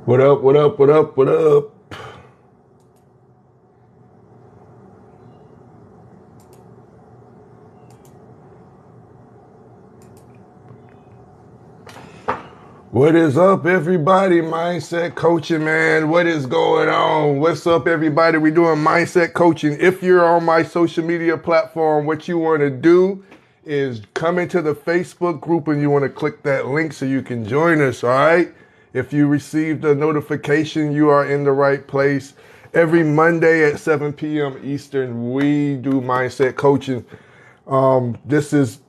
What up, what up, what up, what up? What is up, everybody? Mindset coaching, man. What is going on? What's up, everybody? We're doing mindset coaching. If you're on my social media platform, what you want to do is come into the Facebook group and you want to click that link so you can join us, all right? If you received a notification, you are in the right place. Every Monday at 7 p.m. Eastern, we do mindset coaching. This is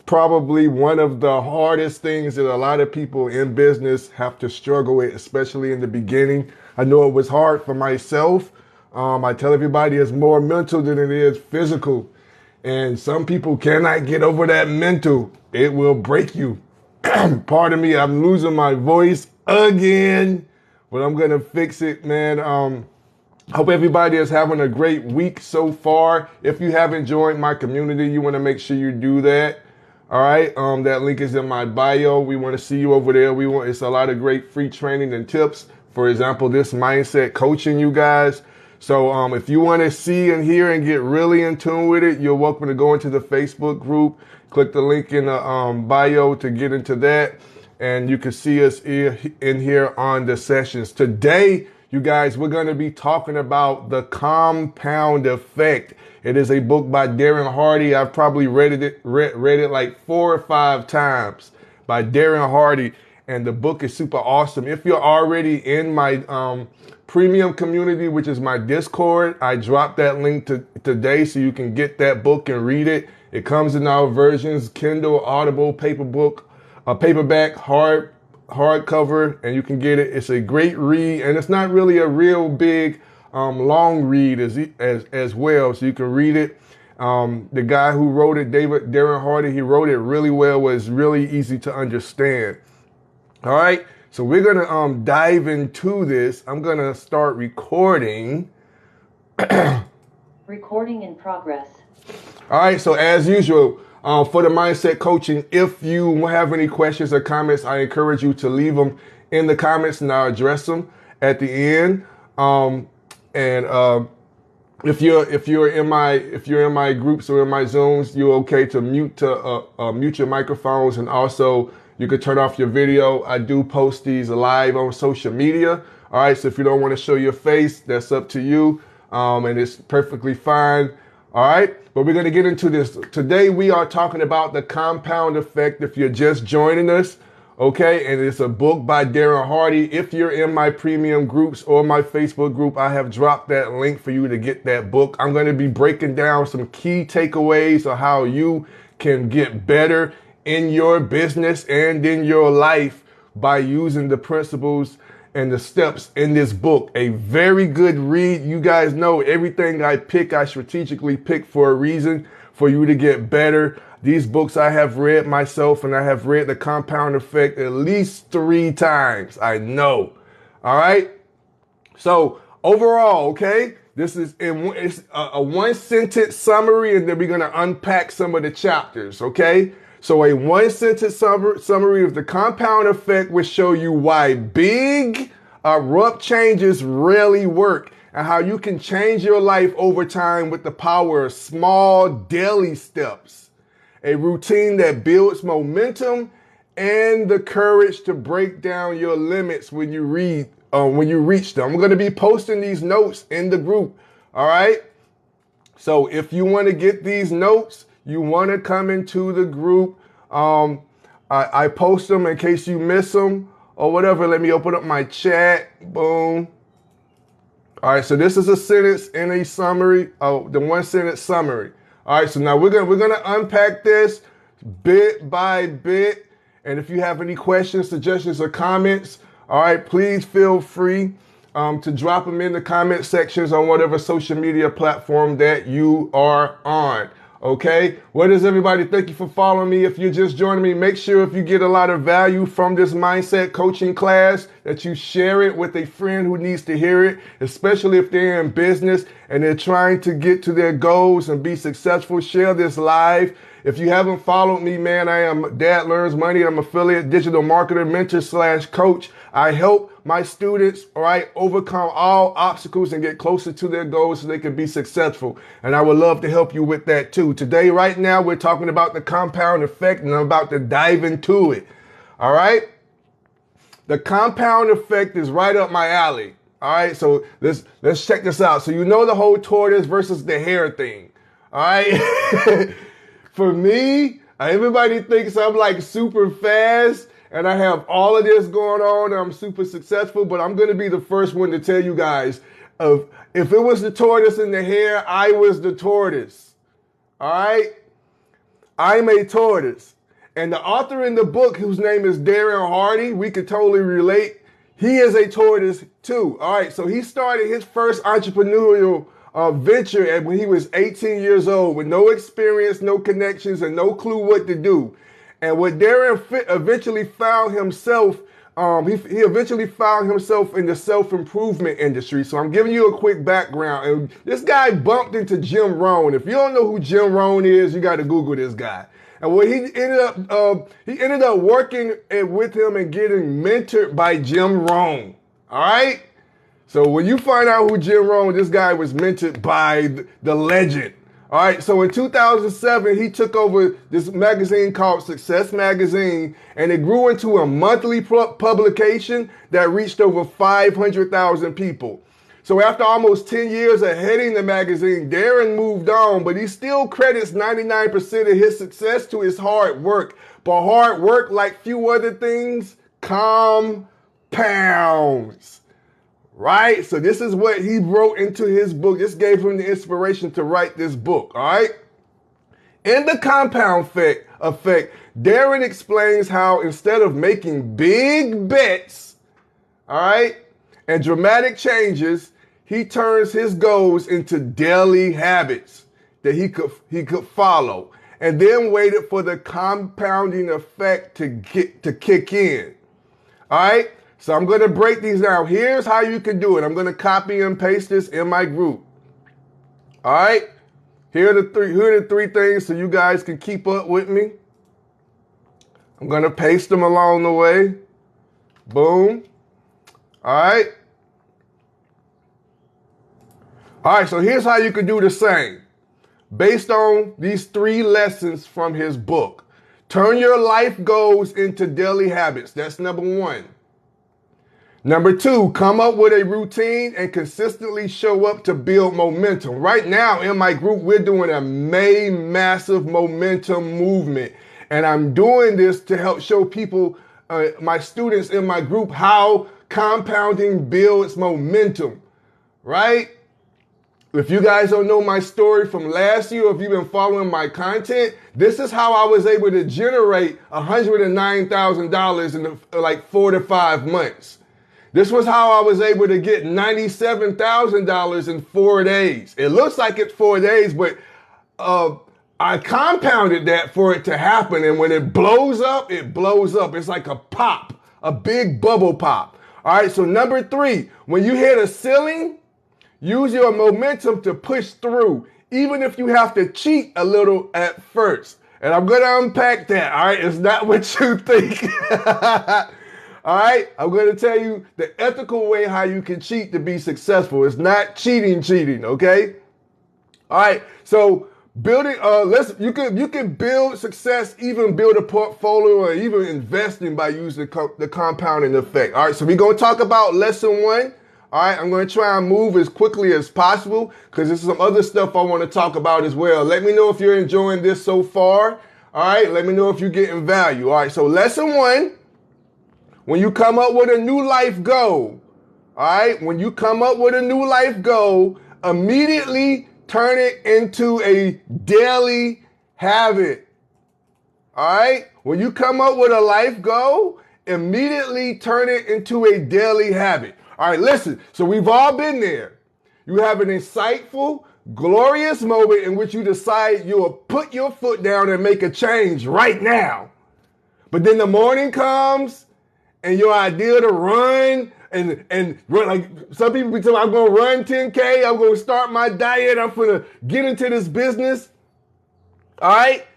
probably one of the hardest things that a lot of people in business have to struggle with, especially in the beginning. I know it was hard for myself. I tell everybody it's more mental than it is physical. And some people cannot get over that mental. It will break you. Pardon me, I'm losing my voice again, but I'm going to fix it, man. Hope everybody is having a great week so far. If you haven't joined my community, you want to make sure you do that. All right, that link is in my bio. We want to see you over there. It's a lot of great free training and tips. For example, this mindset coaching, you guys. So if you want to see and hear and get really in tune with it, you're welcome to go into the Facebook group. Click the link in the bio to get into that. And you can see us in here on the sessions. Today, you guys, we're going to be talking about the compound effect. It is a book by Darren Hardy. I've probably read it like 4 or 5 times by Darren Hardy. And the book is super awesome. If you're already in my premium community, which is my Discord, I dropped that link today so you can get that book and read it. It comes in our versions: Kindle, Audible, paperback, hardcover, and you can get it. It's a great read, and it's not really a real big long read as well, so you can read it. The guy who wrote it, Darren Hardy, he wrote it really well. Was really easy to understand. All right, so we're gonna dive into this. I'm gonna start recording. Recording in progress. All right, so as usual, for the mindset coaching, if you have any questions or comments, I encourage you to leave them in the comments, and I'll address them at the end. If you're in my groups or in my Zooms, you're okay to mute your microphones, and also you could turn off your video. I do post these live on social media. All right, so if you don't want to show your face, that's up to you, and it's perfectly fine. All right, but we're going to get into this. Today we are talking about the compound effect. If you're just joining us, okay, and it's a book by Darren Hardy. If you're in my premium groups or my Facebook group, I have dropped that link for you to get that book. I'm going to be breaking down some key takeaways of how you can get better in your business and in your life by using the principles and the steps in this book. A very good read. You guys know everything I pick, I strategically pick for a reason, for you to get better. These books I have read myself, and I have read The Compound Effect at least 3 times. I know. All right. So overall, okay, this is it's a 1-sentence summary, and then we're going to unpack some of the chapters. Okay. So a 1-sentence summary of the compound effect will show you why big, abrupt changes rarely work, and how you can change your life over time with the power of small daily steps. A routine that builds momentum and the courage to break down your limits when you reach them. I'm going to be posting these notes in the group. All right. So if you want to get these notes, you want to come into the group. I post them in case you miss them or whatever. Let me open up my chat. Boom. All right. So this is a sentence in a summary. The 1-sentence summary. All right. So now we're gonna unpack this bit by bit. And if you have any questions, suggestions, or comments, all right, please feel free to drop them in the comment sections on whatever social media platform that you are on. Okay, what is everybody? Thank you for following me. If you're just joining me, make sure if you get a lot of value from this mindset coaching class that you share it with a friend who needs to hear it, especially if they're in business and they're trying to get to their goals and be successful. Share this live. If you haven't followed me, man, I am Dad Learns Money. I'm affiliate digital marketer, mentor / coach. I help my students, all right, overcome all obstacles and get closer to their goals so they can be successful. And I would love to help you with that too. Today, right now, we're talking about the compound effect, and I'm about to dive into it. All right? The compound effect is right up my alley. All right, so let's check this out. So you know the whole tortoise versus the hare thing. All right? For me, everybody thinks I'm like super fast and I have all of this going on and I'm super successful, but I'm going to be the first one to tell you guys, if it was the tortoise and the hare, I was the tortoise. All right? I'm a tortoise. And the author in the book, whose name is Darren Hardy, we could totally relate. He is a tortoise too. All right, so he started his first entrepreneurial venture when he was 18 years old with no experience, no connections, and no clue what to do. And what Darren eventually found himself, he eventually found himself in the self-improvement industry. So I'm giving you a quick background. And this guy bumped into Jim Rohn. If you don't know who Jim Rohn is, you got to Google this guy. And what he ended up working with him and getting mentored by Jim Rohn. All right? So when you find out who Jim Rohn, this guy was mentored by the legend. All right? So in 2007, he took over this magazine called Success Magazine, and it grew into a monthly publication that reached over 500,000 people. So after almost 10 years of heading the magazine, Darren moved on, but he still credits 99% of his success to his hard work. But hard work, like few other things, compounds, right? So this is what he wrote into his book. This gave him the inspiration to write this book, all right? In the compound effect, Darren explains how instead of making big bets, all right, and dramatic changes, he turns his goals into daily habits that he could follow, and then waited for the compounding effect to kick in. All right, so I'm going to break these down. Here's how you can do it. I'm going to copy and paste this in my group. All right, here are the three things so you guys can keep up with me. I'm going to paste them along the way. Boom. All right. All right, so here's how you can do the same. Based on these 3 lessons from his book. Turn your life goals into daily habits. That's number 1. Number 2, come up with a routine and consistently show up to build momentum. Right now in my group, we're doing a massive momentum movement. And I'm doing this to help show people, my students in my group, how compounding builds momentum, right? If you guys don't know my story from last year, if you've been following my content, this is how I was able to generate $109,000 in like 4 to 5 months. This was how I was able to get $97,000 in 4 days. It looks like it's 4 days, but I compounded that for it to happen. And when it blows up, it blows up. It's like a pop, a big bubble pop. All right, so number 3, when you hit a ceiling, use your momentum to push through, even if you have to cheat a little at first. And I'm going to unpack that, all right? It's not what you think. All right? I'm going to tell you the ethical way how you can cheat to be successful. It's not cheating, okay? All right, so building, you can build success, even build a portfolio or even investing by using the compounding effect. All right, so we're going to talk about lesson 1. All right, I'm going to try and move as quickly as possible because there's some other stuff I want to talk about as well. Let me know if you're enjoying this so far. All right, let me know if you're getting value. All right, so lesson 1, when you come up with a new life goal, all right, when you come up with a new life goal, immediately turn it into a daily habit. All right, when you come up with a life goal, immediately turn it into a daily habit. All right, listen, so we've all been there. You have an insightful, glorious moment in which you decide you'll put your foot down and make a change right now. But then the morning comes and your idea to run and run, like some people be telling me, I'm going to run 10K, I'm going to start my diet, I'm going to get into this business. All right,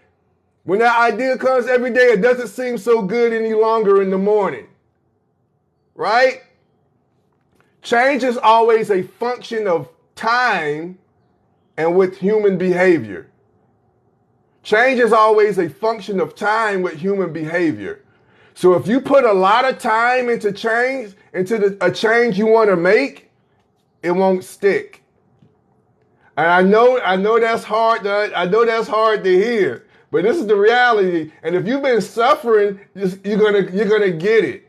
When that idea comes every day, it doesn't seem so good any longer in the morning, right? Change is always a function of time and with human behavior. Change is always a function of time with human behavior. So if you put a lot of time into change, a change you want to make, it won't stick. And I know that's hard. I know that's hard to hear, but this is the reality. And if you've been suffering, you're gonna get it.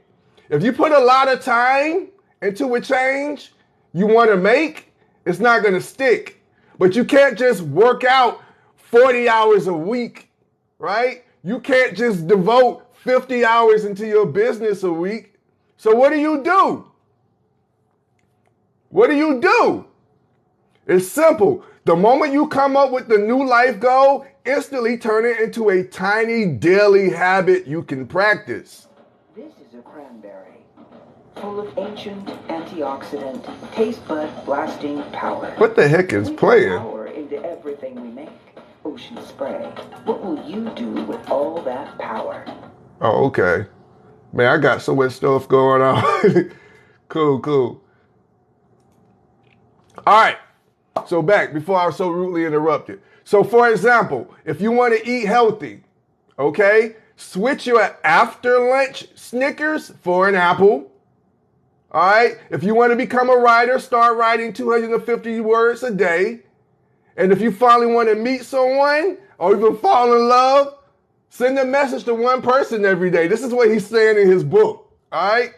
If you put a lot of time into a change you want to make, it's not gonna stick. But you can't just work out 40 hours a week, right? You can't just devote 50 hours into your business a week. So what do you do? What do you do? It's simple. The moment you come up with the new life goal, instantly turn it into a tiny daily habit you can practice. This is a cranberry, full of ancient antioxidant, taste bud blasting power. What the heck is playing? Power into everything we make. Ocean spray. What will you do with all that power? Oh, okay. Man, I got so much stuff going on. Cool. All right. So back before I was so rudely interrupted. So for example, if you want to eat healthy, okay, switch your after lunch Snickers for an apple. All right. If you want to become a writer, start writing 250 words a day. And if you finally want to meet someone or even fall in love, send a message to one person every day. This is what he's saying in his book. All right.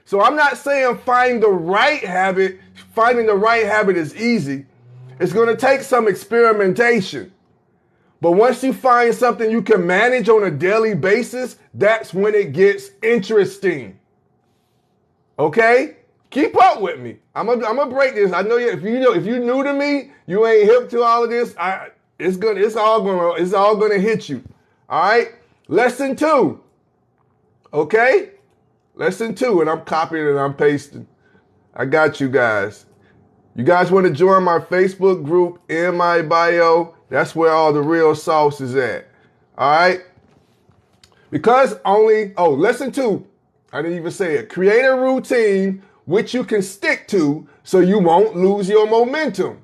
So I'm not saying find the right habit. Finding the right habit is easy. It's going to take some experimentation. But once you find something you can manage on a daily basis, that's when it gets interesting. Okay? Keep up with me. I'm gonna break this. I know if you're new to me, you ain't hip to all of this. It's all gonna hit you. All right? Lesson 2. Okay? Lesson 2, and I'm copying and I'm pasting. I got you guys. You guys want to join my Facebook group in my bio? That's where all the real sauce is at. All right? Lesson 2, I didn't even say it. Create a routine which you can stick to so you won't lose your momentum.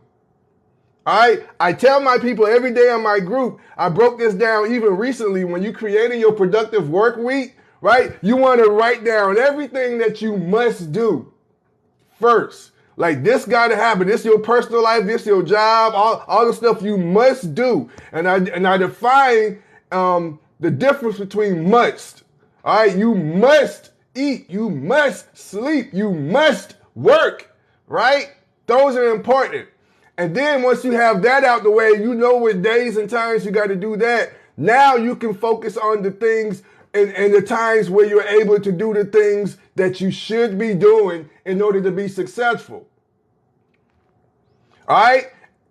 All right? I tell my people every day in my group, I broke this down even recently, when you created your productive work week, right? You want to write down everything that you must do first. Like, this got to happen. This is your personal life. This is your job. All the stuff you must do. And I define the difference between must. All right, you must eat. You must sleep. You must work. Right? Those are important. And then once you have that out the way, you know what days and times you got to do that. Now you can focus on the things and the times where you're able to do the things that you should be doing in order to be successful. All right?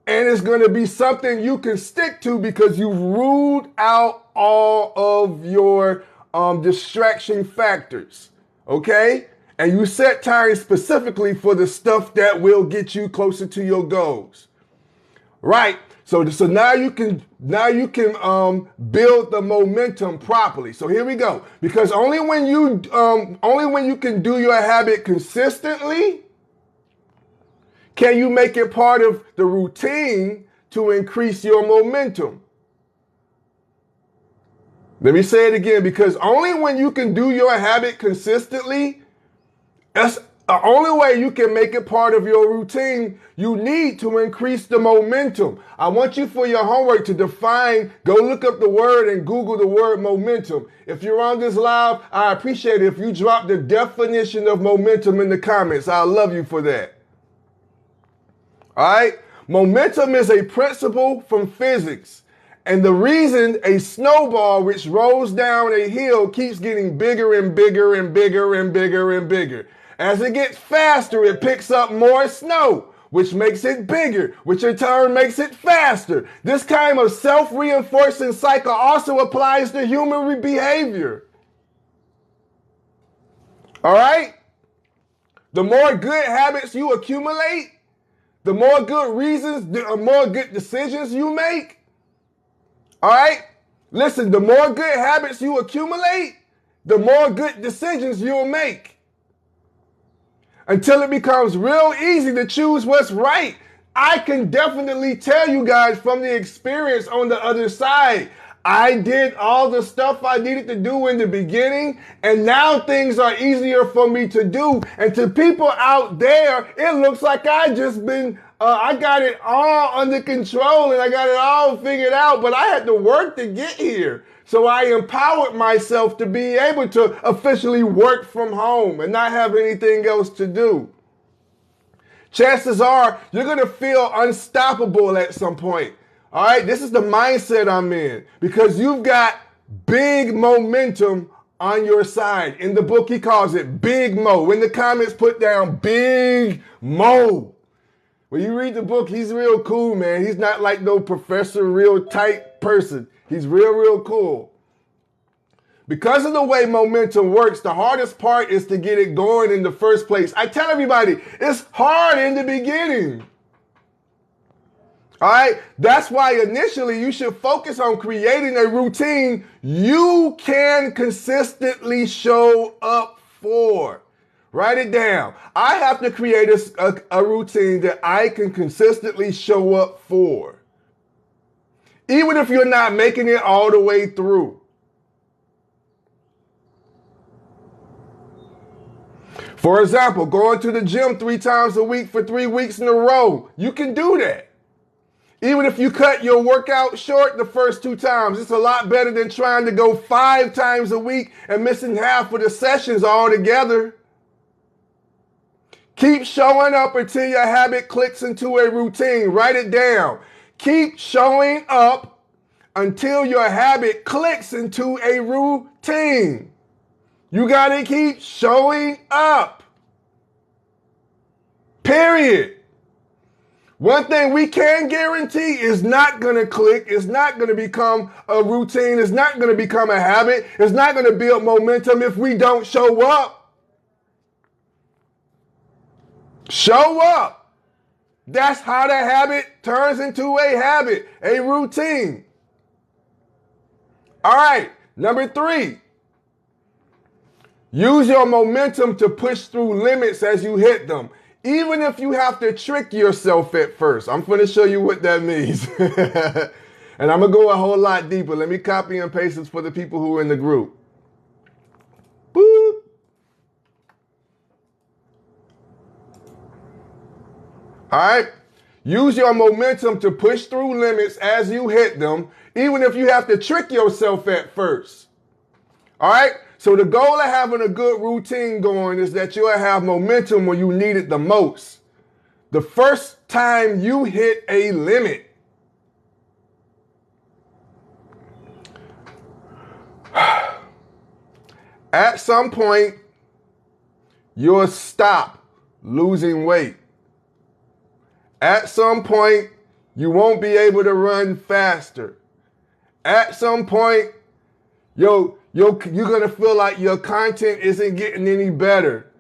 And it's going to be something you can stick to because you've ruled out all of your distraction factors. Okay? And you set time specifically for the stuff that will get you closer to your goals. Right? So now you can build the momentum properly. So here we go. Because only when you can do your habit consistently can you make it part of the routine to increase your momentum. Let me say it again, because only when you can do your habit consistently, that's the only way you can make it part of your routine. You need to increase the momentum. I want you, for your homework, to go look up the word and Google the word momentum. If you're on this live, I appreciate it if you drop the definition of momentum in the comments. I'll love you for that. All right? Momentum is a principle from physics. And the reason a snowball which rolls down a hill keeps getting bigger and bigger and bigger and bigger and bigger. As it gets faster, it picks up more snow, which makes it bigger, which in turn makes it faster. This kind of self-reinforcing cycle also applies to human behavior. All right? The more good habits you accumulate, the more good reasons, the more good decisions you make. All right? Listen, the more good habits you accumulate, the more good decisions you'll make. Until it becomes real easy to choose what's right. I can definitely tell you guys from the experience on the other side, I did all the stuff I needed to do in the beginning, and now things are easier for me to do. And to people out there, it looks like I got it all under control and I got it all figured out, but I had to work to get here. So I empowered myself to be able to officially work from home and not have anything else to do. Chances are you're going to feel unstoppable at some point. All right, this is the mindset I'm in because you've got big momentum on your side. In the book, he calls it Big Mo. In the comments, put down Big Mo. When you read the book, he's real cool, man. He's not like no professor, real tight person. He's real cool. Because of the way momentum works, the hardest part is to get it going in the first place. I tell everybody, it's hard in the beginning. All right, that's why initially you should focus on creating a routine you can consistently show up for. Write it down. I have to create a routine that I can consistently show up for. Even if you're not making it all the way through. For example, going to the gym 3 times a week for 3 weeks in a row. You can do that. Even if you cut your workout short the first 2 times, it's a lot better than trying to go 5 times a week and missing half of the sessions altogether. Keep showing up until your habit clicks into a routine. Write it down. Keep showing up until your habit clicks into a routine. You got to keep showing up. Period. One thing we can guarantee is not going to click. It's not going to become a routine. It's not going to become a habit. It's not going to build momentum if we don't show up. Show up. That's how the habit turns into a habit, a routine. All right, number 3. Use your momentum to push through limits as you hit them. Even if you have to trick yourself at first. I'm going to show you what that means. And I'm going to go a whole lot deeper. Let me copy and paste this for the people who are in the group. Boop. All right. Use your momentum to push through limits as you hit them, even if you have to trick yourself at first. All right. So the goal of having a good routine going is that you'll have momentum when you need it the most. The first time you hit a limit. At some point, you'll stop losing weight. At some point, you won't be able to run faster. At some point, you're going to feel like your content isn't getting any better.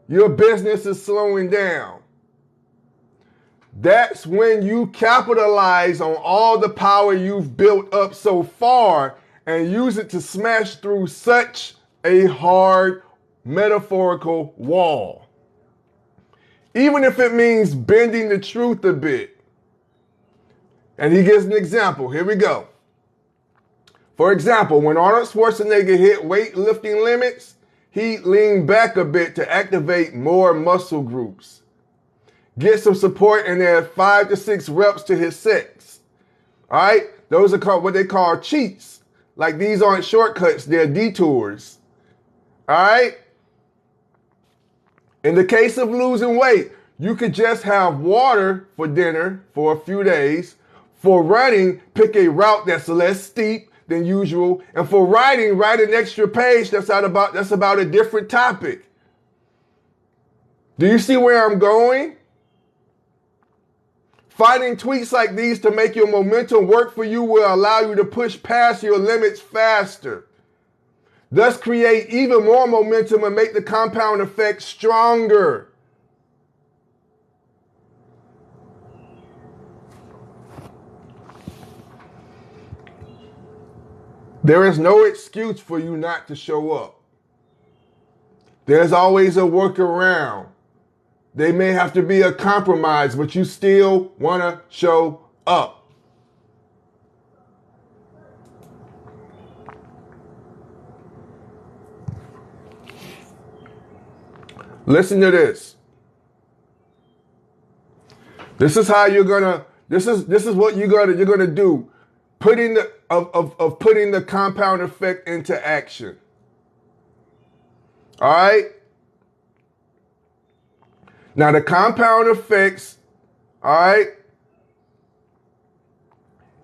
Your business is slowing down. That's when you capitalize on all the power you've built up so far and use it to smash through such a hard metaphorical wall. Even if it means bending the truth a bit. And he gives an example. Here we go. For example, when Arnold Schwarzenegger hit weightlifting limits, he leaned back a bit to activate more muscle groups. Get some support and add 5 to 6 reps to his sets. All right? Those are called what they call cheats. Like these aren't shortcuts, they're detours. All right? In the case of losing weight, you could just have water for dinner for a few days. For running, pick a route that's less steep than usual. And for writing, write an extra page that's about a different topic. Do you see where I'm going? Finding tweaks like these to make your momentum work for you will allow you to push past your limits faster. Thus create even more momentum and make the compound effect stronger. There is no excuse for you not to show up. There's always a workaround. They may have to be a compromise, but you still want to show up. Listen to this. This is how you're gonna. This is what you're gonna do. Putting the compound effect into action. All right. Now the compound effects. All right.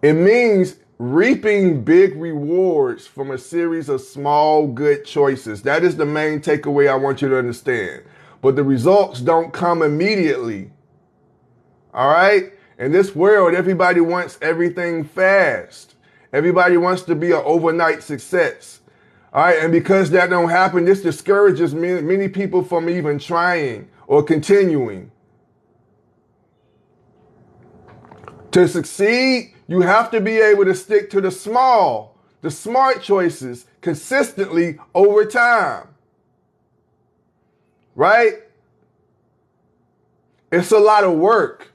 It means reaping big rewards from a series of small good choices. That is the main takeaway I want you to understand. But the results don't come immediately. All right? In this world, everybody wants everything fast. Everybody wants to be an overnight success. All right? And because that don't happen, this discourages many people from even trying or continuing. To succeed, you have to be able to stick to the smart choices consistently over time. Right? It's a lot of work.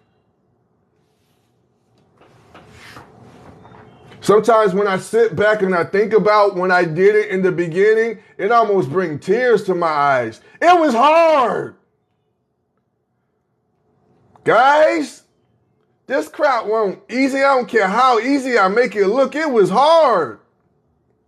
Sometimes when I sit back and I think about when I did it in the beginning, it almost brings tears to my eyes. It was hard. Guys, this crap won't easy. I don't care how easy I make it look. It was hard.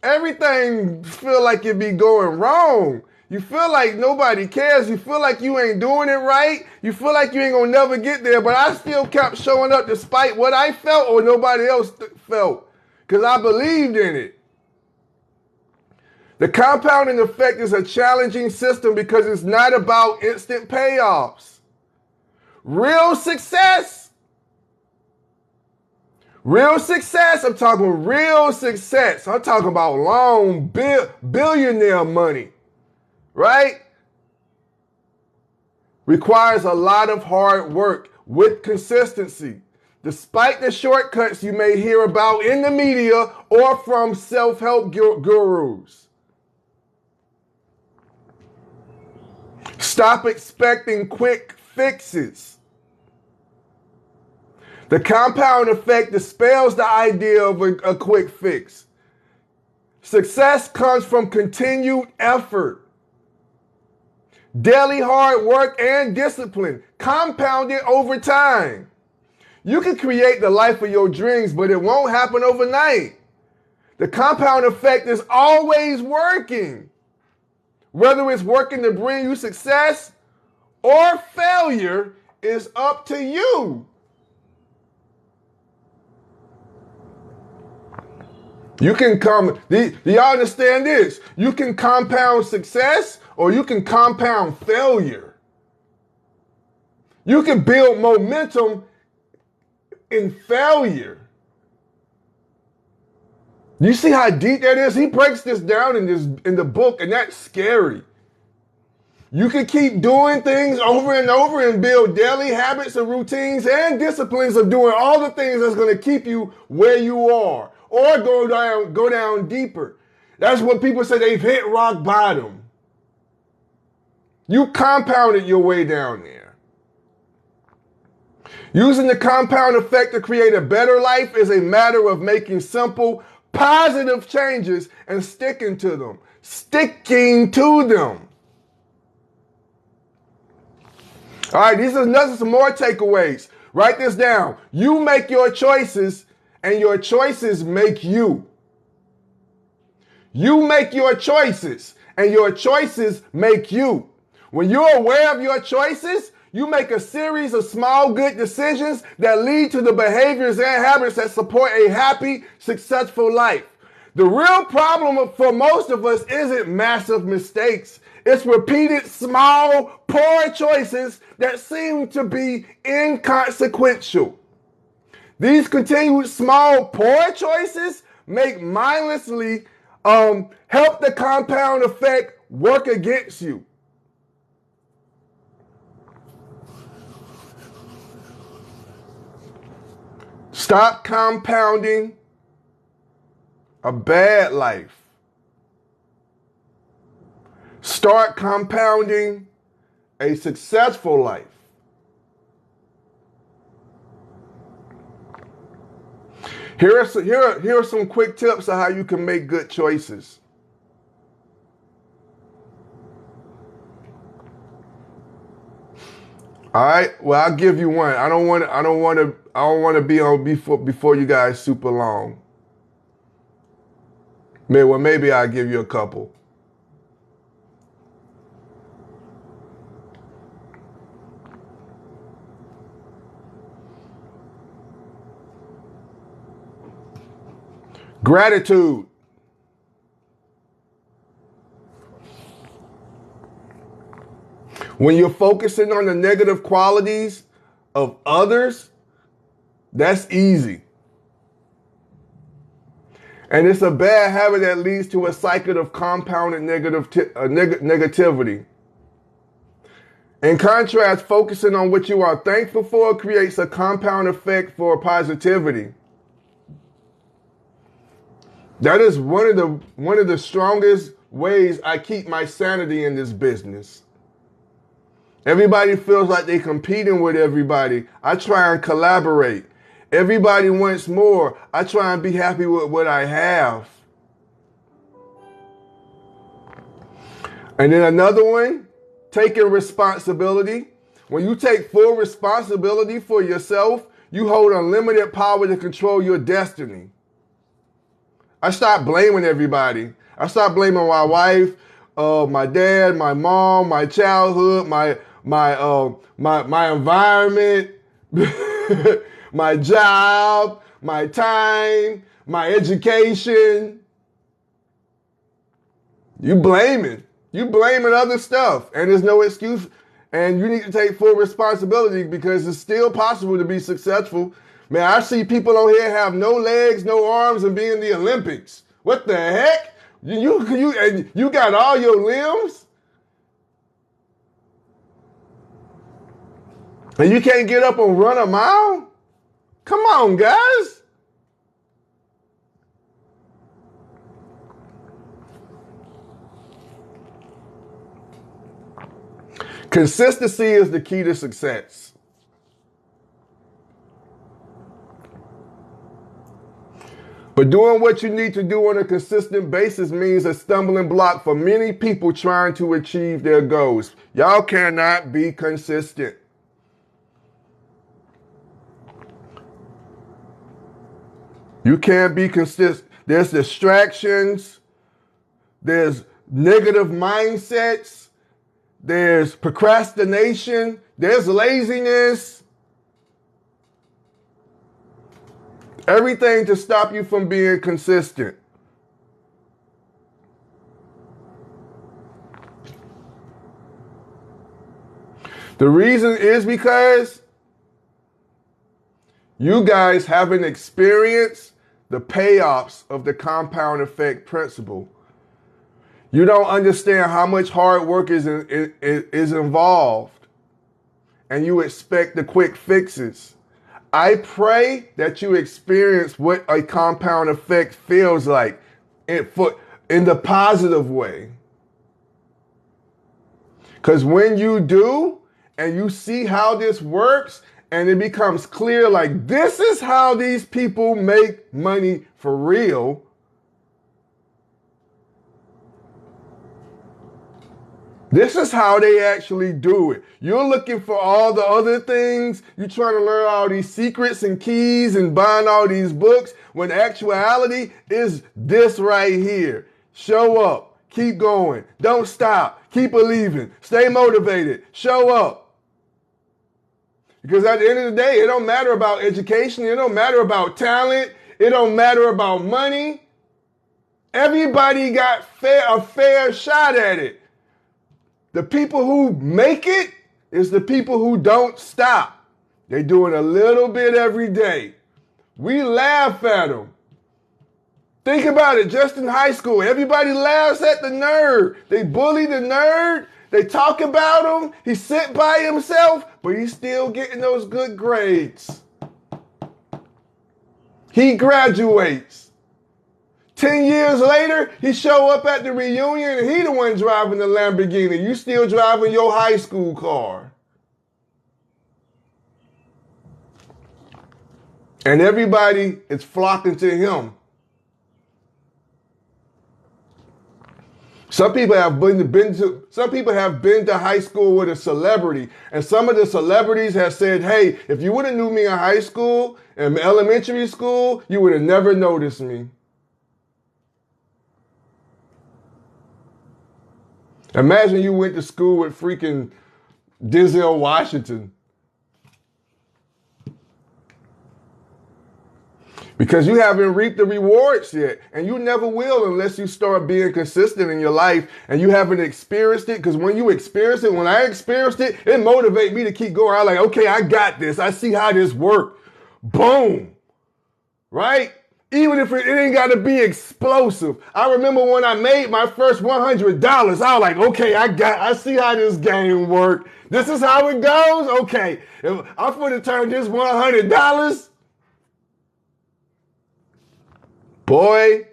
Everything feel like it be going wrong. You feel like nobody cares. You feel like you ain't doing it right. You feel like you ain't gonna never get there. But I still kept showing up despite what I felt or nobody else felt. Because I believed in it. The compounding effect is a challenging system because it's not about instant payoffs. Real success, I'm talking real success. I'm talking about long billionaire money, right? Requires a lot of hard work with consistency. Despite the shortcuts you may hear about in the media or from self-help gurus. Stop expecting quick fixes. The compound effect dispels the idea of a quick fix. Success comes from continued effort, daily hard work, and discipline, compounded over time. You can create the life of your dreams, but it won't happen overnight. The compound effect is always working. Whether it's working to bring you success or failure is up to you. You can do y'all understand this? You can compound success or you can compound failure. You can build momentum in failure. You see how deep that is? He breaks this down in the book, and that's scary. You can keep doing things over and over and build daily habits and routines and disciplines of doing all the things that's going to keep you where you are or go down deeper. That's what people say, they've hit rock bottom. You compounded your way down there. Using the compound effect to create a better life is a matter of making simple, positive changes and sticking to them. All right, these are some more takeaways. Write this down. You make your choices and your choices make you. You make your choices and your choices make you. When you're aware of your choices, you make a series of small good decisions that lead to the behaviors and habits that support a happy, successful life. The real problem for most of us isn't massive mistakes. It's repeated small, poor choices that seem to be inconsequential. These continued small, poor choices make mindlessly help the compound effect work against you. Stop compounding a bad life. Start compounding a successful life. Here are some quick tips on how you can make good choices. All right. Well, I'll give you one. I don't want to be on before you guys super long. Maybe I'll give you a couple. Gratitude. When you're focusing on the negative qualities of others, that's easy. And it's a bad habit that leads to a cycle of compounded negativity. In contrast, focusing on what you are thankful for creates a compound effect for positivity. That is one of the strongest ways I keep my sanity in this business. Everybody feels like they're competing with everybody. I try and collaborate. Everybody wants more. I try and be happy with what I have. And then another one, taking responsibility. When you take full responsibility for yourself, you hold unlimited power to control your destiny. I stop blaming everybody. I stop blaming my wife, my dad, my mom, my childhood, my environment, my job, my time, my education. You blaming other stuff, and there's no excuse. And you need to take full responsibility because it's still possible to be successful. Man, I see people on here have no legs, no arms, and be in the Olympics. What the heck? You got all your limbs? And you can't get up and run a mile? Come on, guys. Consistency is the key to success. But doing what you need to do on a consistent basis means a stumbling block for many people trying to achieve their goals. Y'all cannot be consistent. You can't be consistent. There's distractions. There's negative mindsets. There's procrastination. There's laziness. Everything to stop you from being consistent. The reason is because you guys haven't experienced the payoffs of the compound effect principle. You don't understand how much hard work is involved, and you expect the quick fixes. I pray that you experience what a compound effect feels like in the positive way. Because when you do, and you see how this works, and it becomes clear, like, this is how these people make money for real. This is how they actually do it. You're looking for all the other things. You're trying to learn all these secrets and keys and buying all these books, when actuality is this right here. Show up. Keep going. Don't stop. Keep believing. Stay motivated. Show up. Because at the end of the day, it don't matter about education. It don't matter about talent. It don't matter about money. Everybody got a fair shot at it. The people who make it is the people who don't stop. They do it a little bit every day. We laugh at them. Think about it, just in high school, everybody laughs at the nerd. They bully the nerd. They talk about him. He sit by himself, but he's still getting those good grades. He graduates. 10 years later, he show up at the reunion and he the one driving the Lamborghini. You still driving your high school car. And everybody is flocking to him. Some people have been to high school with a celebrity, and some of the celebrities have said, hey, if you would have knew me in high school and elementary school, you would have never noticed me. Imagine you went to school with freaking Denzel Washington. Because you haven't reaped the rewards yet, and you never will unless you start being consistent in your life and you haven't experienced it. Because when you experience it, when I experienced it, it motivated me to keep going. I'm like, okay, I got this. I see how this works. Boom. Right? Even if it ain't got to be explosive. I remember when I made my first $100, I was like, okay, I see how this game works. This is how it goes? Okay. If I'm going to turn this $100. Boy,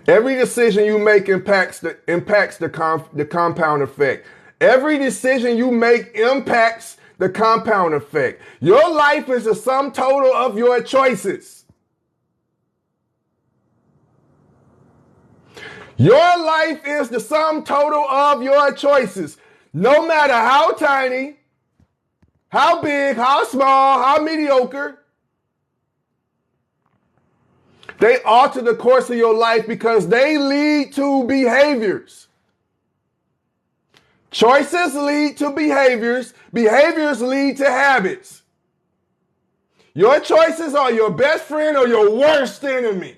every decision you make impacts the compound effect. Every decision you make impacts the compound effect. Your life is the sum total of your choices. Your life is the sum total of your choices. No matter how tiny, how big, how small, how mediocre, they alter the course of your life because they lead to behaviors. Choices lead to behaviors. Behaviors lead to habits. Your choices are your best friend or your worst enemy.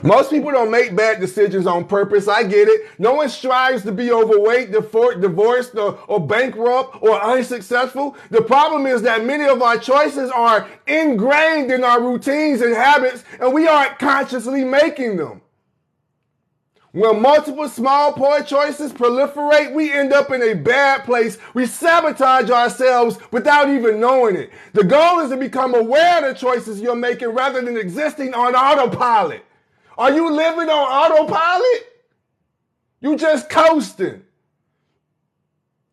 Most people don't make bad decisions on purpose. I get it. No one strives to be overweight, divorced, or bankrupt, or unsuccessful. The problem is that many of our choices are ingrained in our routines and habits, and we aren't consciously making them. When multiple small, poor choices proliferate, we end up in a bad place. We sabotage ourselves without even knowing it. The goal is to become aware of the choices you're making rather than existing on autopilot. Are you living on autopilot? You just coasting.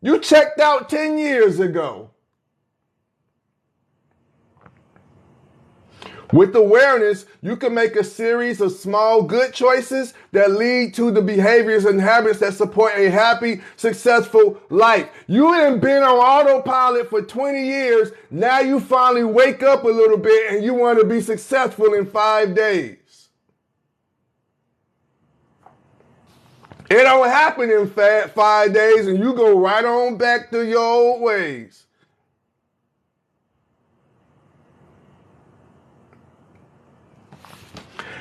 You checked out 10 years ago. With awareness, you can make a series of small good choices that lead to the behaviors and habits that support a happy, successful life. You have been on autopilot for 20 years. Now you finally wake up a little bit and you want to be successful in 5 days. It don't happen in 5 days and you go right on back to your old ways.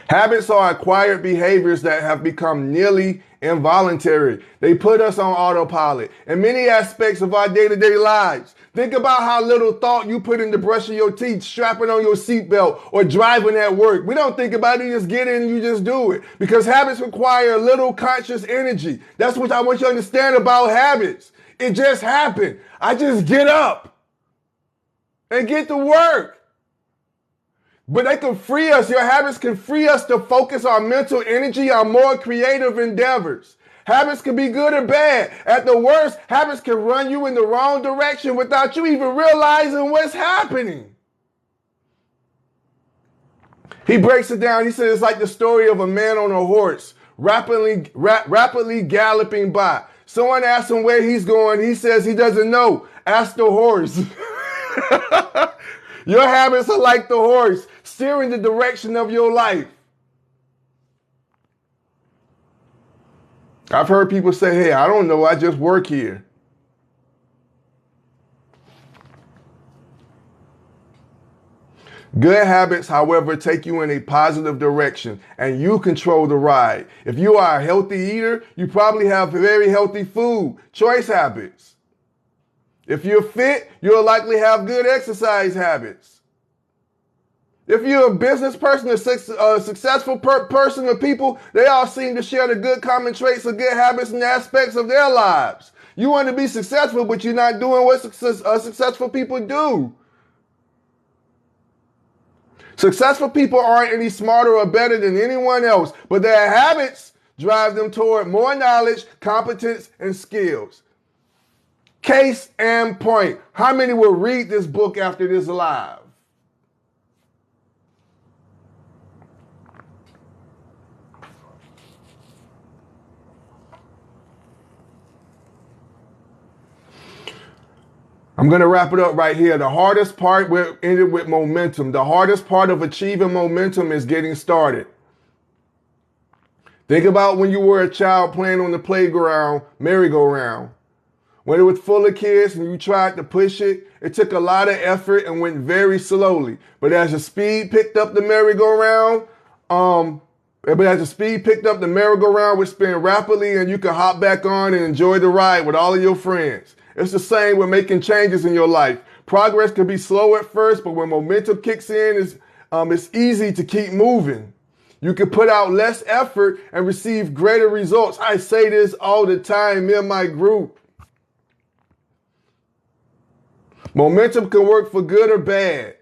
Habits are acquired behaviors that have become nearly involuntary. They put us on autopilot in many aspects of our day-to-day lives. Think about how little thought you put into brushing your teeth, strapping on your seatbelt, or driving at work. We don't think about it, you just get in and you just do it. Because habits require little conscious energy. That's what I want you to understand about habits. It just happened. I just get up and get to work. But they can free us. Your habits can free us to focus our mental energy on more creative endeavors. Habits can be good or bad. At the worst, habits can run you in the wrong direction without you even realizing what's happening. He breaks it down. He says it's like the story of a man on a horse rapidly galloping by. Someone asks him where he's going. He says he doesn't know. Ask the horse. Your habits are like the horse, steering the direction of your life. I've heard people say, hey, I don't know, I just work here. Good habits, however, take you in a positive direction and you control the ride. If you are a healthy eater, you probably have very healthy food, choice habits. If you're fit, you'll likely have good exercise habits. If you're a business person, a successful person of people, they all seem to share the good common traits of good habits and aspects of their lives. You want to be successful, but you're not doing what successful people do. Successful people aren't any smarter or better than anyone else, but their habits drive them toward more knowledge, competence, and skills. Case and point. How many will read this book after this live? I'm going to wrap it up right here. The hardest part, we're ended with momentum. The hardest part of achieving momentum is getting started. Think about when you were a child playing on the playground, merry-go-round. When it was full of kids and you tried to push it, it took a lot of effort and went very slowly. But as the speed picked up the merry-go-round, would spin rapidly and you could hop back on and enjoy the ride with all of your friends. It's the same with making changes in your life. Progress can be slow at first, but when momentum kicks in, it's easy to keep moving. You can put out less effort and receive greater results. I say this all the time in my group. Momentum can work for good or bad.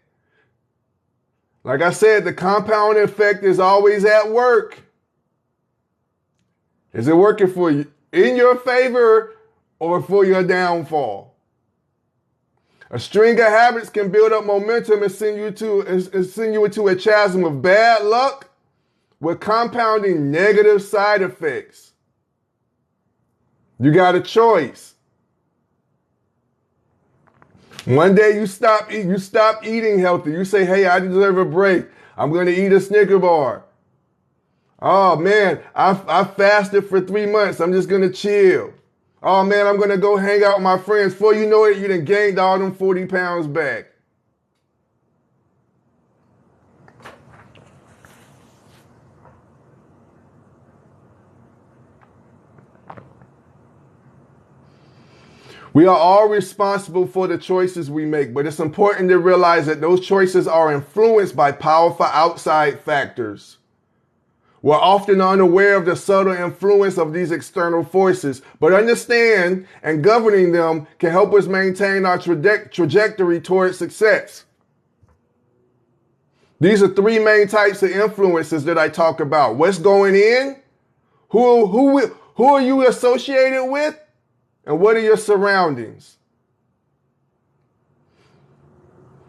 Like I said, the compound effect is always at work. Is it working for you in your favor or for your downfall? A string of habits can build up momentum and send you into a chasm of bad luck with compounding negative side effects. You got a choice. One day you stop eating healthy. You say, hey, I deserve a break. I'm going to eat a Snicker bar. Oh man, I fasted for 3 months. I'm just going to chill. Oh man, I'm going to go hang out with my friends. Before you know it, you done gained all them 40 pounds back. We are all responsible for the choices we make, but it's important to realize that those choices are influenced by powerful outside factors. We're often unaware of the subtle influence of these external forces, but understand and governing them can help us maintain our trajectory towards success. These are 3 main types of influences that I talk about. What's going in? Who are you associated with? And what are your surroundings?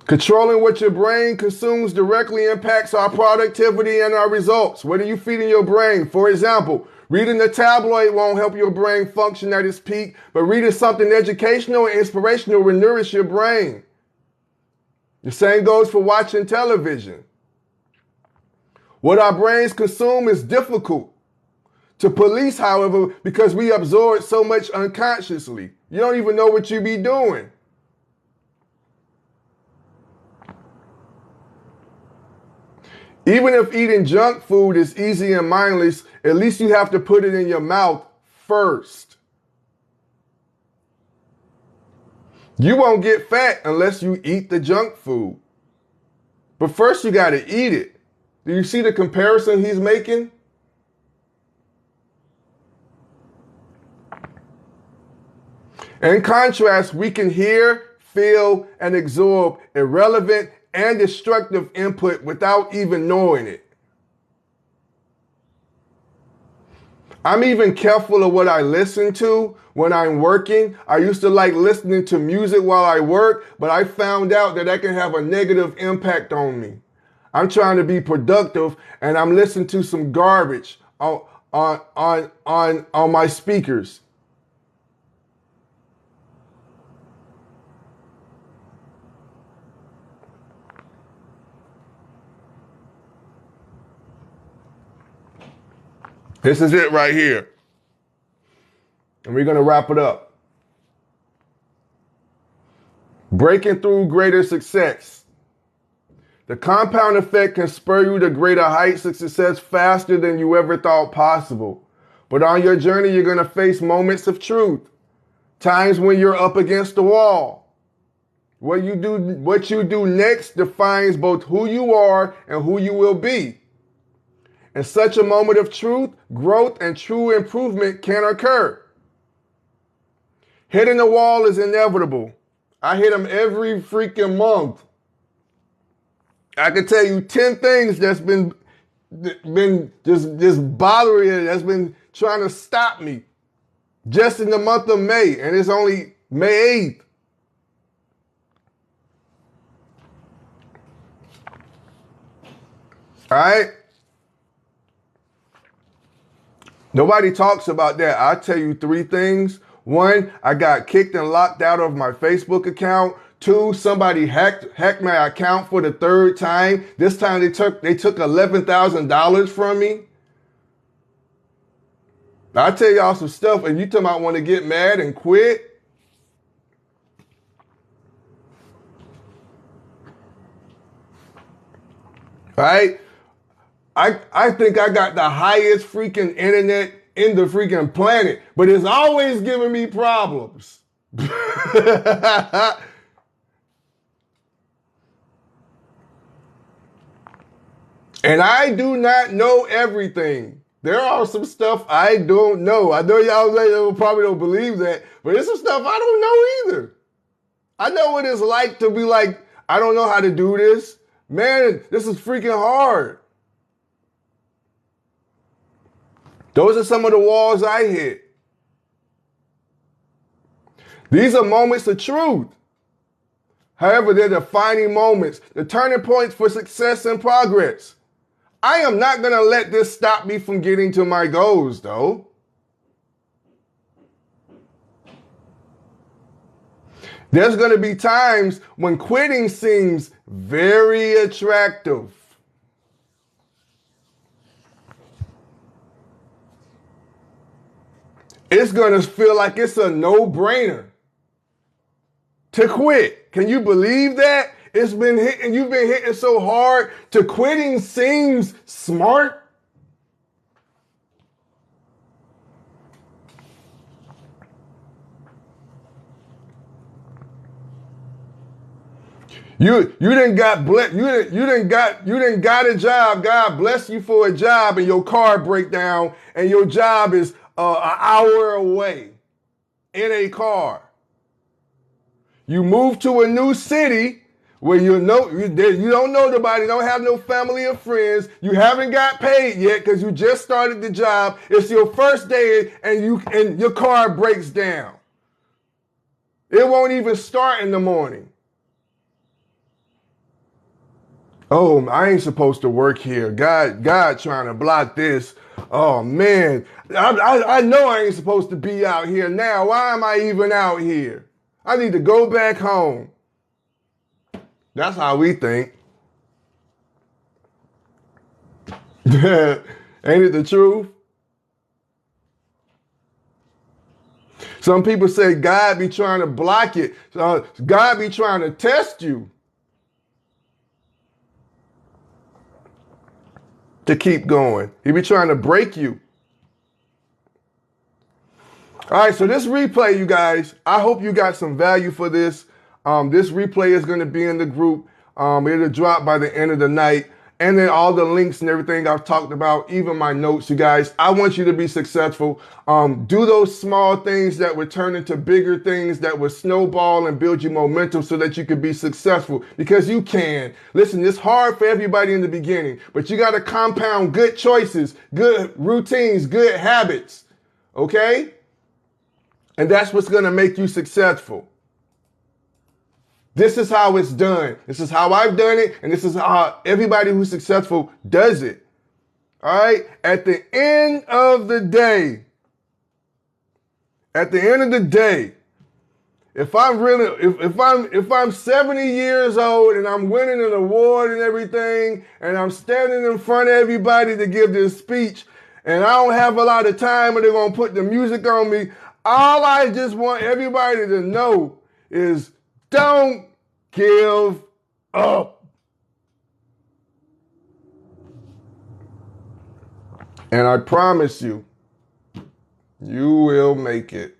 Controlling what your brain consumes directly impacts our productivity and our results. What are you feeding your brain? For example, reading the tabloid won't help your brain function at its peak, but reading something educational and inspirational will nourish your brain. The same goes for watching television. What our brains consume is difficult to police, however, because we absorb so much unconsciously. You don't even know what you be doing. Even if eating junk food is easy and mindless, at least you have to put it in your mouth first. You won't get fat unless you eat the junk food. But first you got to eat it. Do you see the comparison he's making? In contrast, we can hear, feel, and absorb irrelevant and destructive input without even knowing it. I'm even careful of what I listen to when I'm working. I used to like listening to music while I work, but I found out that can have a negative impact on me. I'm trying to be productive and I'm listening to some garbage on my speakers. This is it right here. And we're going to wrap it up. Breaking through greater success. The compound effect can spur you to greater heights of success faster than you ever thought possible. But on your journey, you're going to face moments of truth. Times when you're up against the wall. What you do next defines both who you are and who you will be. In such a moment of truth, growth, and true improvement can occur. Hitting the wall is inevitable. I hit them every freaking month. I can tell you 10 things that's been just bothering it, that's been trying to stop me just in the month of May, and it's only May 8th. All right? Nobody talks about that. I'll tell you 3 things. 1, I got kicked and locked out of my Facebook account. 2, somebody hacked my account for the 3rd time. This time they took $11,000 from me. I'll tell y'all some stuff, and you talking about want to get mad and quit. Right? I think I got the highest freaking internet in the freaking planet, but it's always giving me problems. And I do not know everything. There are some stuff I don't know. I know y'all probably don't believe that, but there's some stuff I don't know either. I know what it's like to be like, I don't know how to do this. Man, this is freaking hard. Those are some of the walls I hit. These are moments of truth. However, they're defining moments, the turning points for success and progress. I am not going to let this stop me from getting to my goals, though. There's going to be times when quitting seems very attractive. It's going to feel like it's a no-brainer to quit. Can you believe that? It's been hitting, you've been hitting so hard to quitting seems smart. You didn't got a job. God bless you for a job, and your car break down, and your job is an hour away in a car. You move to a new city where you don't know nobody, don't have no family or friends. You haven't got paid yet because you just started the job. It's your first day, and your car breaks down. It won't even start in the morning. Oh, I ain't supposed to work here. God trying to block this. Oh man, I know I ain't supposed to be out here now. Why am I even out here? I need to go back home. That's how we think. Ain't it the truth? Some people say God be trying to block it. God be trying to test you to keep going. He be trying to break you. All right, so this replay, you guys, I hope you got some value for this. This replay is going to be in the group. It'll drop by the end of the night. And then all the links and everything I've talked about, even my notes, you guys. I want you to be successful. Do those small things that would turn into bigger things that would snowball and build you momentum so that you could be successful, because you can. Listen, it's hard for everybody in the beginning, but you got to compound good choices, good routines, good habits. Okay? And that's what's going to make you successful. This is how it's done. This is how I've done it, and this is how everybody who's successful does it. All right? At the end of the day, if I'm 70 years old and I'm winning an award and everything, and I'm standing in front of everybody to give this speech, and I don't have a lot of time, and they're going to put the music on me, all I just want everybody to know is don't give up. And I promise you, you will make it.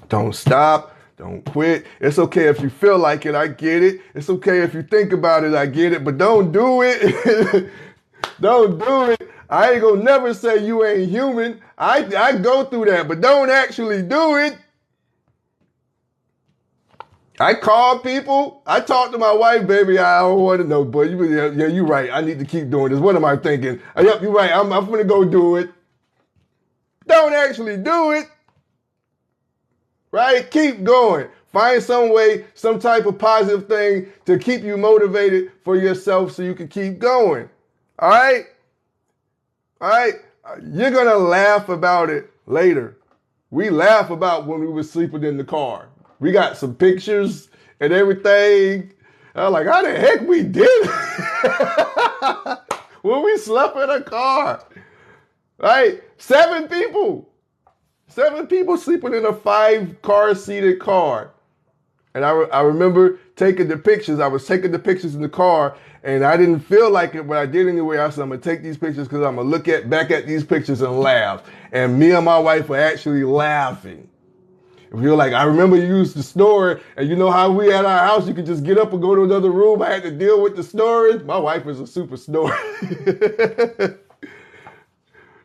Don't stop. Don't quit. It's okay if you feel like it. I get it. It's okay if you think about it. I get it. But don't do it. Don't do it I ain't gonna never say you ain't human. I go through that, but don't actually do it. I call people. I talk to my wife, baby. I don't want to know, but yeah, you're right. I need to keep doing this. What am I thinking? Yep, you're right. I'm gonna go do it. Don't actually do it. Right? Keep going. Find some way, some type of positive thing to keep you motivated for yourself so you can keep going. All right? All right? You're going to laugh about it later. We laugh about when we were sleeping in the car. We got some pictures and everything. I was like, how the heck we did it? When we slept in a car. Right? 7 people. 7 people sleeping in a 5-car seated car. And I remember taking the pictures. I was taking the pictures in the car, and I didn't feel like it, but I did anyway. I said, I'm going to take these pictures because I'm going to look back at these pictures and laugh. And me and my wife were actually laughing. We were like, I remember you used to snore, and you know how we at our house, you could just get up and go to another room. I had to deal with the snoring. My wife is a super snorer.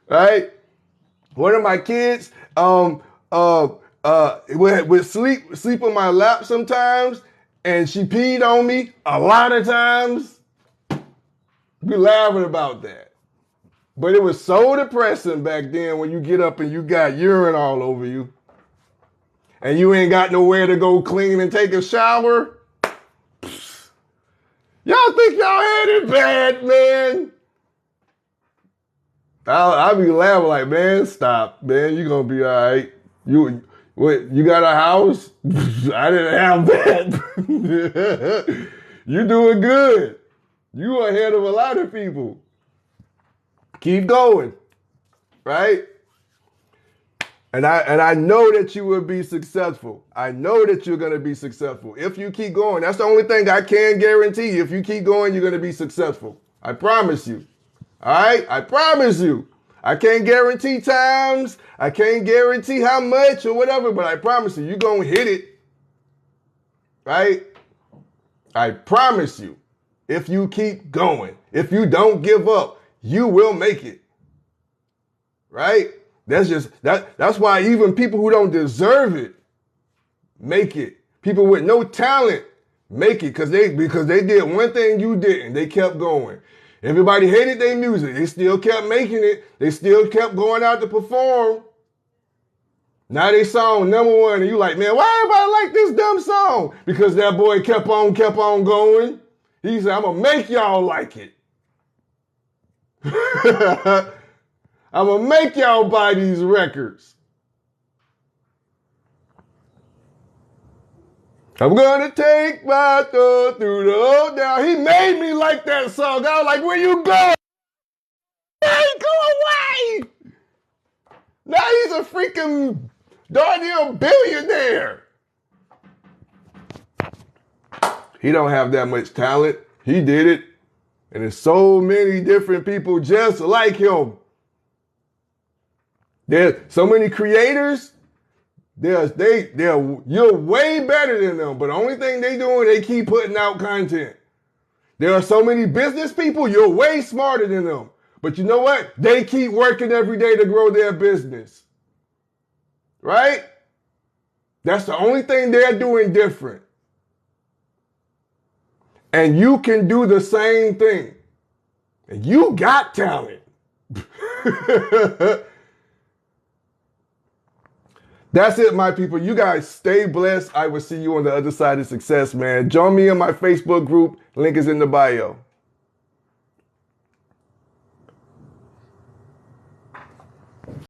Right? One of my kids, would sleep on my lap sometimes, and she peed on me a lot of times. We laughing about that. But it was so depressing back then when you get up and you got urine all over you, and you ain't got nowhere to go clean and take a shower. Y'all think y'all had it bad, man? I'll be laughing like, man, stop, man. You gonna be all right. You got a house? I didn't have that. You doing good. You ahead of a lot of people. Keep going, right? And I know that you will be successful. I know that you're gonna be successful if you keep going. That's the only thing I can guarantee. If you keep going, you're gonna be successful. I promise you. All right? I promise you. I can't guarantee times. I can't guarantee how much or whatever, but I promise you, you're going to hit it. Right? I promise you, if you keep going, if you don't give up, you will make it. Right? That's why even people who don't deserve it make it. People with no talent make it because they did one thing you didn't. They kept going. Everybody hated their music. They still kept making it. They still kept going out to perform. Now they song #1, and you like, man, why everybody like this dumb song? Because that boy kept on going. He said, I'm going to make y'all like it. I'm going to make y'all buy these records. I'm gonna take my thought through the old down. He made me like that song. I was like, where you going? Hey, go away! Now he's a freaking darn near billionaire. He don't have that much talent. He did it. And there's so many different people just like him. There's so many creators. You're way better than them, but the only thing they doing, they keep putting out content. There are so many business people, you're way smarter than them. But you know what? They keep working every day to grow their business. Right? That's the only thing they're doing different. And you can do the same thing. And you got talent. That's it, my people. You guys stay blessed. I will see you on the other side of success, man. Join me in my Facebook group. Link is in the bio.